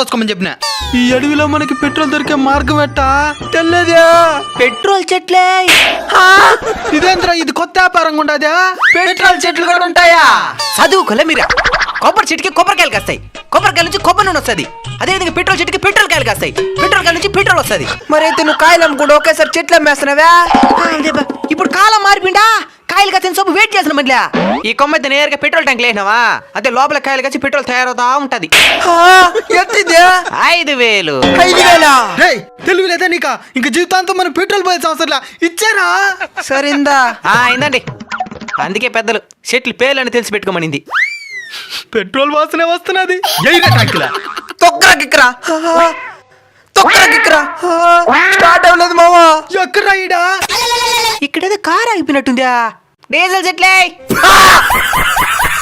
పోసుకోమని చెప్పిన. ఈ అడవిలో మనకి పెట్రోల్ దొరికే మార్గం ఎట్టా తెల్లదా? పెట్రోల్ చెట్లే. ఇదేంద్రా ఇది కొత్త వ్యాపారంగా ఉండదా? పెట్రోల్ చెట్లు కూడా ఉంటాయా? చదువుకోలే మీరా. కొబ్బరి చెట్టుకి కొబ్బరికాయలు కాస్తాయి, కొబ్బరికాయల నుంచి కొబ్బరి నూనె వస్తుంది. అదేవిధంగా పెట్రోల్ చెట్టుకి పెట్రోల్ కాయలు కాస్తాయి, పెట్రోల్ కాయల నుంచి పెట్రోల్ వస్తుంది. మరైతే నువ్వు కాయలు అమ్ముకుంటూ ఒకేసారి చెట్లు అమ్మేస్తున్నావా? ఇప్పుడు కాలం మారిపిండా, కాయలు కాసిన సొప్పు వెయిట్ చేసిన మధ్య ఈ కొమ్మ అయితే నేరుగా పెట్రోల్ ట్యాంక్ లేసినావా, అదే లోపల కాయలు కాసి పెట్రోల్ తయారవుతా ఉంటది. ఎత్తిదే 5,000. 5,000? తెలివి లేదా నీకా? ఇంక జీవితాంతం మనం పెట్రోల్ పోయాల్సిన అవసరం ఇచ్చారా? సరిందా? అయిందండి. అందుకే పెద్దలు చెట్లు పేర్లని తెలిసి పెట్టుకోమనింది. పెట్రోల్ వాసనే వస్తున్నది. తొక్కరా గిక్కరా, తొక్కరా గిక్కరా. స్టార్ట్ అవ్వలేదు మావా. ఎక్కడా ఈడా? ఇక్కడేదో కారు ఆగిపోయినట్టుందా? డీజిల్ చెట్లే.